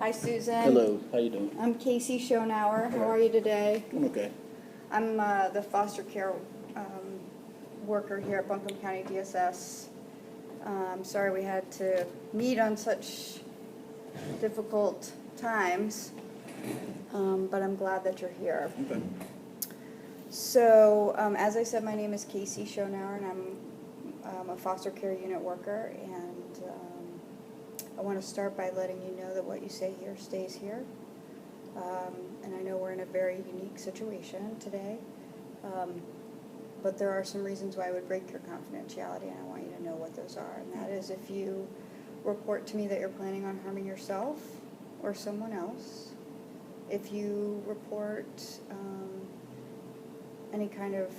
Hi, Susan. Hello, how you doing? I'm Casey Schonauer. How are you today? I'm okay. I'm the foster care worker here at Buncombe County DSS. I'm sorry we had to meet on such difficult times, but I'm glad that you're here. Okay. So, as I said, my name is Casey Schonauer, and I'm a foster care unit worker, and I want to start by letting you know that what you say here stays here. And I know we're in a very unique situation today, but there are some reasons why I would break your confidentiality, and I want you to know what those are. And that is if you report to me that you're planning on harming yourself or someone else, if you report any kind of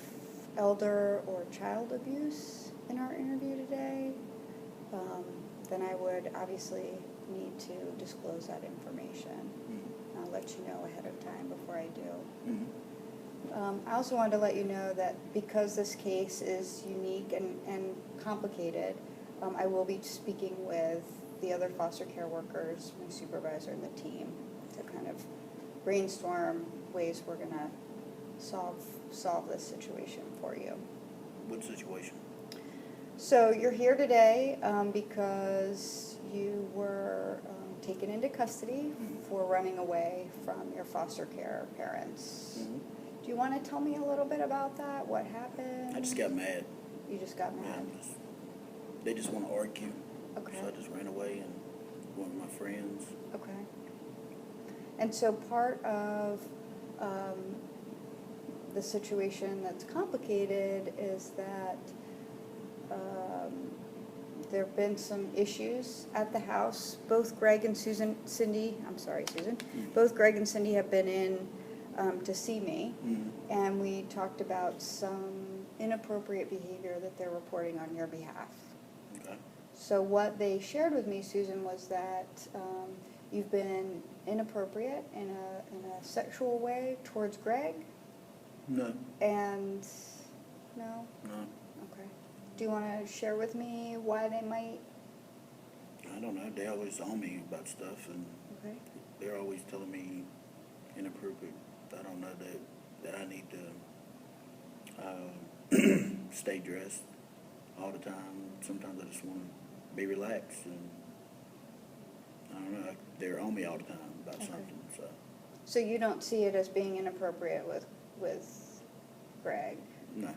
elder or child abuse in our interview today, then I would obviously need to disclose that information. I'll let you know ahead of time before I do. I also wanted to let you know that because this case is unique and complicated, I will be speaking with the other foster care workers, my supervisor, and the team to kind of brainstorm ways we're going to solve this situation for you. What situation? So you're here today because you were taken into custody for running away from your foster care parents. Do you want to tell me a little bit about that? What happened? I just got mad. You just got mad? Yeah, they just want to argue. Okay. So I just ran away and one of my friends. Okay. And so part of the situation that's complicated is that there have been some issues at the house. Both Greg and Susan, both Greg and Cindy have been in to see me, and we talked about some inappropriate behavior that they're reporting on your behalf. Okay. So what they shared with me, Susan, was that you've been inappropriate in a sexual way towards Greg. No. And no? No. Okay. Do you want to share with me why they might? I don't know. They always on me about stuff, and Okay. they're always telling me inappropriate. I don't know that I need to stay dressed all the time. Sometimes I just want to be relaxed, and I don't know. They're on me all the time about something. So you don't see it as being inappropriate with Greg? No, Okay.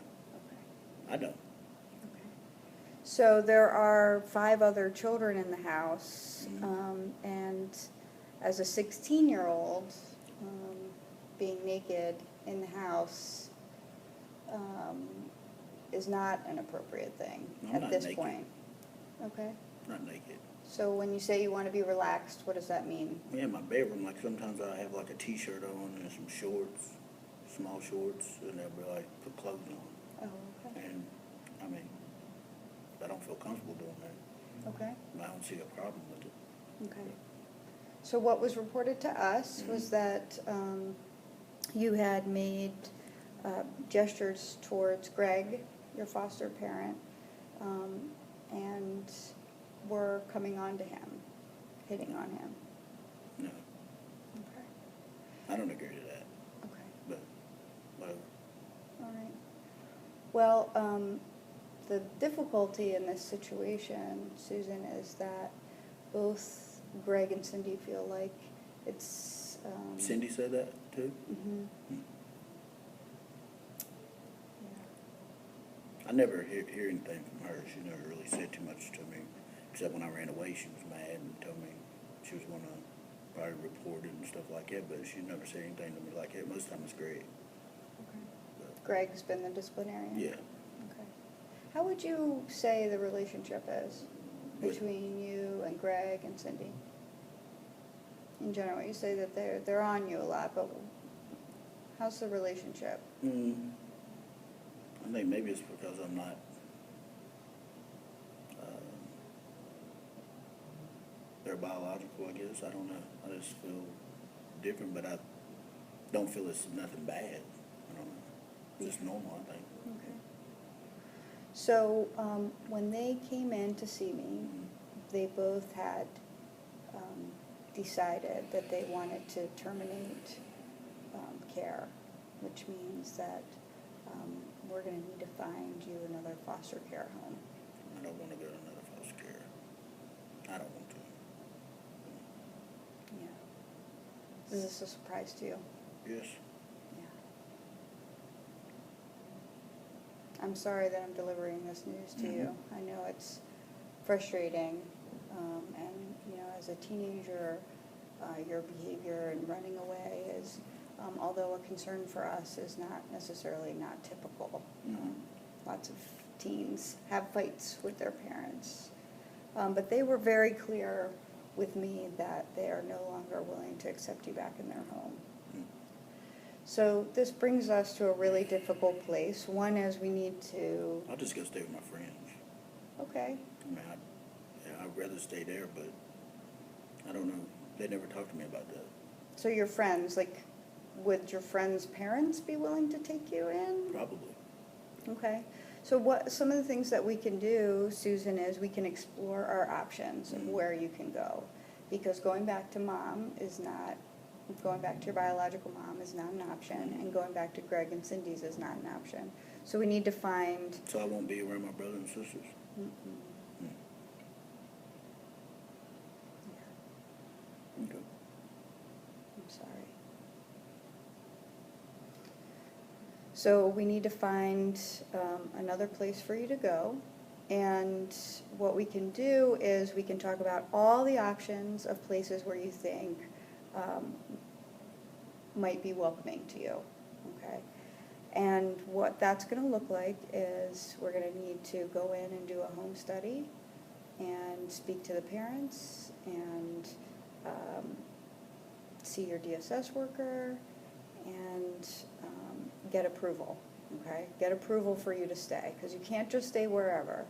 I don't. Okay. So there are 5 other children in the house, and as a 16-year-old, being naked in the house is not an appropriate thing at this point. Okay. Not naked. So when you say you want to be relaxed, what does that mean? Yeah, in my bedroom, like sometimes I have like a t-shirt on and some shorts, small shorts, and they'll be like, put clothes on. Oh, okay. And, I mean, I don't feel comfortable doing that. Okay. I don't see a problem with it. Okay. So what was reported to us was that you had made gestures towards Greg, your foster parent, and were coming on to him, hitting on him. No, Okay. I don't agree to that, Okay. but whatever. All right. Well, the difficulty in this situation, Susan, is that both Greg and Cindy feel like it's... Cindy said that too? Yeah. I never hear anything from her. She never really said too much to me, except when I ran away, she was mad and told me she was going to probably report it and stuff like that, but she never said anything to me like that. Most of the time it's Greg. Okay. But, Greg's been the disciplinarian? yeah. Okay. How would you say the relationship is between you and Greg and Cindy? In general, you say that they're on you a lot, but how's the relationship? I think maybe it's because I'm not they're biological, I guess. I don't know. I just feel different, but I don't feel it's nothing bad. I don't know. It's just normal, I think. Okay. So when they came in to see me, they both had decided that they wanted to terminate care, which means that we're going to need to find you another foster care home. I don't want to go to another foster care. I don't want to. Yeah. Is this a surprise to you? Yes. Yeah. I'm sorry that I'm delivering this news to you. I know it's frustrating, and you know, as a teenager, your behavior and running away is, although a concern for us, is not necessarily not typical. Lots of teens have fights with their parents, but they were very clear with me that they are no longer willing to accept you back in their home. So this brings us to a really difficult place. One is we need to... I'll just go stay with my friends. Okay. I mean, I'd rather stay there, but I don't know. They never talked to me about that. So your friends, like, would your friends' parents be willing to take you in? Probably. Okay. So what some of the things that we can do, Susan, is we can explore our options of where you can go. Because going back to your biological mom is not an option, and going back to Greg and Cindy's is not an option. So we need to find... So I won't be around my brothers and sisters? Okay. I'm sorry. So we need to find another place for you to go. And what we can do is we can talk about all the options of places where you think might be welcoming to you, okay? And what that's going to look like is we're going to need to go in and do a home study and speak to the parents and see your DSS worker and get approval, okay? Get approval for you to stay, because you can't just stay wherever.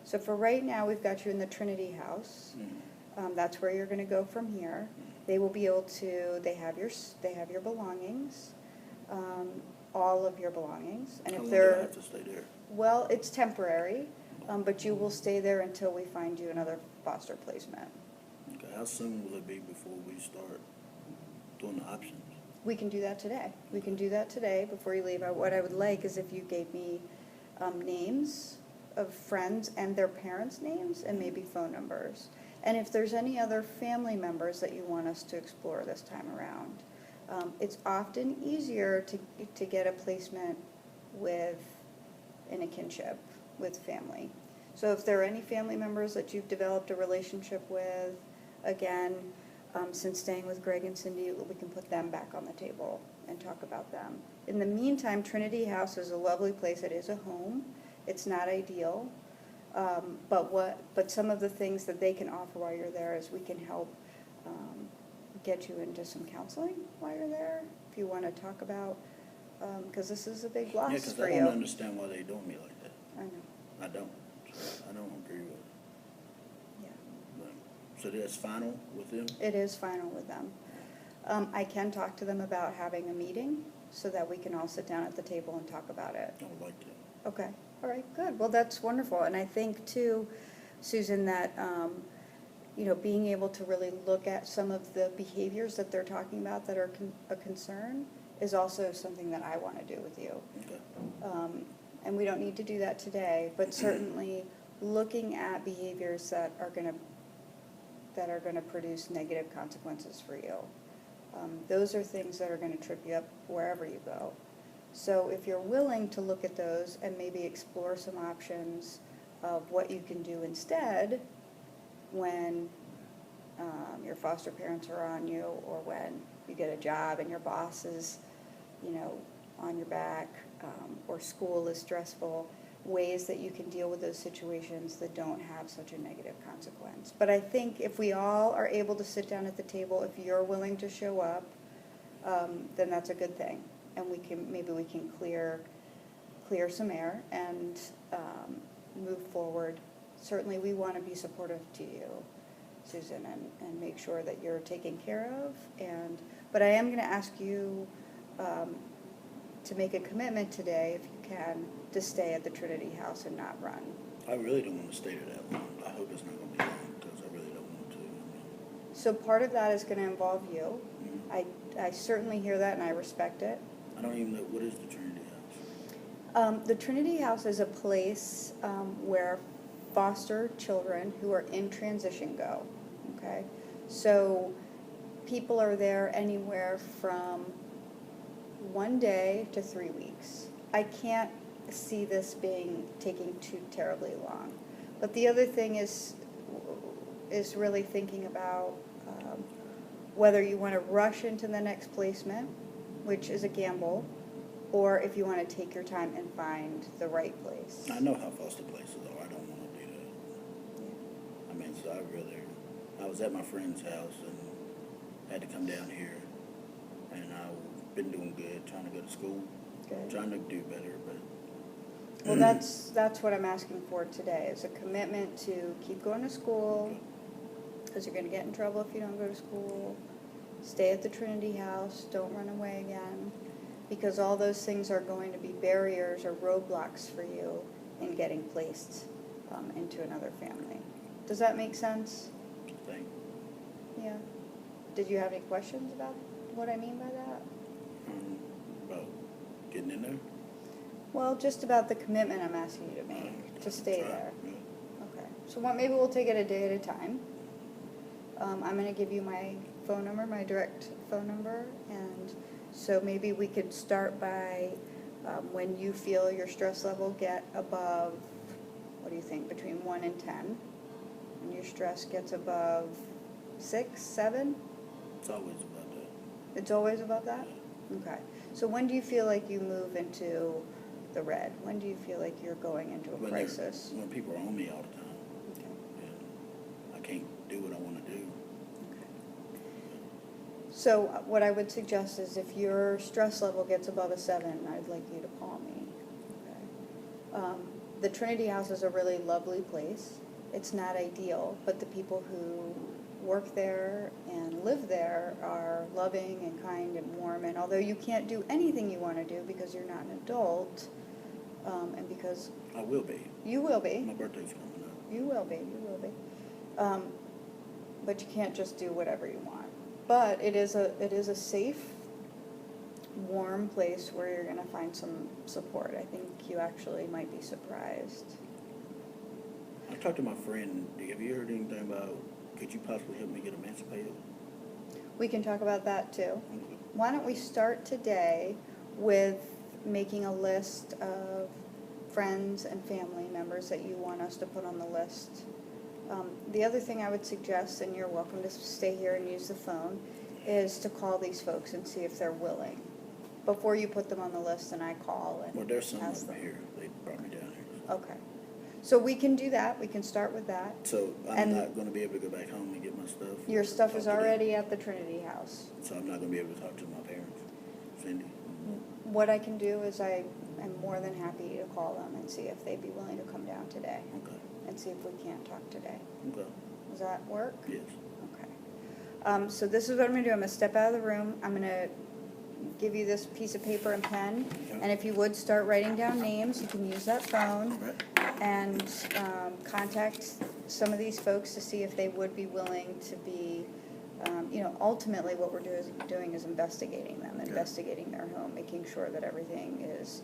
So for right now, we've got you in the Trinity House. That's where you're going to go from here. They will be able to, they have your belongings, all of your belongings. And How if long do I they're, have to stay there? well, it's temporary, but you will stay there until we find you another foster placement. Okay. How soon will it be before we start doing the options? We can do that today. We can do that today before you leave. What I would like is if you gave me names of friends and their parents' names and maybe phone numbers. And if there's any other family members that you want us to explore this time around. It's often easier to get a placement in a kinship with family. So if there are any family members that you've developed a relationship with, again, since staying with Greg and Cindy, we can put them back on the table and talk about them. In the meantime, Trinity House is a lovely place. It is a home. It's not ideal. But some of the things that they can offer while you're there is we can help get you into some counseling while you're there, if you want to talk about, because this is a big loss Yeah, because for I you. don't understand why they doing me like that. I know, I don't. So I don't agree with it. yeah. But, so that's final with them? It is final with them. I can talk to them about having a meeting so that we can all sit down at the table and talk about it. I would like to. Okay, all right, good. Well, that's wonderful. And I think too, Susan, that, being able to really look at some of the behaviors that they're talking about that are a concern is also something that I want to do with you. Okay. And we don't need to do that today, but certainly looking at behaviors that are going to produce negative consequences for you. Those are things that are going to trip you up wherever you go. So if you're willing to look at those and maybe explore some options of what you can do instead when your foster parents are on you, or when you get a job and your boss is, on your back, or school is stressful, ways that you can deal with those situations that don't have such a negative consequence. But I think if we all are able to sit down at the table, if you're willing to show up, then that's a good thing. And we can clear some air and move forward. Certainly we want to be supportive to you, Susan, and make sure that you're taken care of. But I am going to ask you to make a commitment today, if you can, to stay at the Trinity House and not run. I really don't want to stay there that long. I hope it's not going to be long, because I really don't want to. So part of that is gonna involve you. Mhm. I certainly hear that and I respect it. I don't even know, what is the Trinity House? The Trinity House is a place where foster children who are in transition go, okay? So people are there anywhere from 1 day to 3 weeks. I can't see this taking too terribly long. But the other thing is really thinking about whether you want to rush into the next placement, which is a gamble, or if you want to take your time and find the right place. I know how foster places are, I don't wanna do that. I mean, so I was at my friend's house and had to come down here, and I've been doing good, trying to go to school, Good. trying to do better, but. Well, that's what I'm asking for today, is a commitment to keep going to school, because you're going to get in trouble if you don't go to school. Stay at the Trinity House, don't run away again, because all those things are going to be barriers or roadblocks for you in getting placed into another family. Does that make sense? Thing. Yeah. Did you have any questions about what I mean by that? About getting in there? Well, just about the commitment I'm asking you to make, to stay Try, there. yeah. Okay, so maybe we'll take it a day at a time. I'm gonna give you my phone number, my direct phone number, and so maybe we could start by when you feel your stress level get above, what do you think, between 1 and 10? When your stress gets above 6, 7? It's always about that. It's always above that? Okay, so when do you feel like you move into the red? When do you feel like you're going into a crisis? When people are on me all the time, Okay. and I can't do what I wanna do. So what I would suggest is if your stress level gets above a 7, I'd like you to call me. Okay. The Trinity House is a really lovely place. It's not ideal, but the people who work there and live there are loving and kind and warm. And although you can't do anything you want to do because you're not an adult, and because I will be. you will be, My birthday's coming up. you will be, but you can't just do whatever you want. But it is a safe, warm place where you're going to find some support. I think you actually might be surprised. I talked to my friend, have you heard anything about, could you possibly help me get emancipated? We can talk about that too. Why don't we start today with making a list of friends and family members that you want us to put on the list. The other thing I would suggest, and you're welcome to stay here and use the phone, is to call these folks and see if they're willing before you put them on the list and I call and Well, there's some ask over them. here, they brought me down here. Okay. So we can do that. We can start with that. So I'm And not gonna be able to go back home and get my stuff? Your stuff is Talk to them? already at the Trinity House. So I'm not gonna be able to talk to my parents, Cindy? What I can do is I am more than happy to call them and see if they'd be willing to come down today Okay, and see if we can't talk today. okay, Does that work? yes. Okay. So this is what I'm gonna do. I'm gonna step out of the room. I'm gonna give you this piece of paper and pen. Okay. And if you would start writing down names, you can use that phone All right, and contact some of these folks to see if they would be willing to be, ultimately what we're doing is investigating them, Okay. investigating their home, making sure that everything is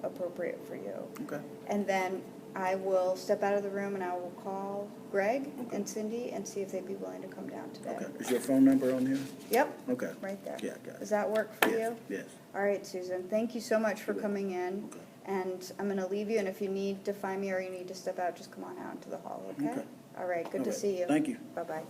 appropriate for you. okay, And then I will step out of the room and I will call Greg Okay. and Cindy and see if they'd be willing to come down today. okay. Is your phone number on here? Yep, Okay. right there. Yeah, got it. Does that work for Yes, you? yes. All right, Susan, thank you so much for You're coming in. Okay. And I'm going to leave you, and if you need to find me or you need to step out, just come on out into the hall, okay? Okay. All right, good All to right. see you. Thank you. Bye-bye.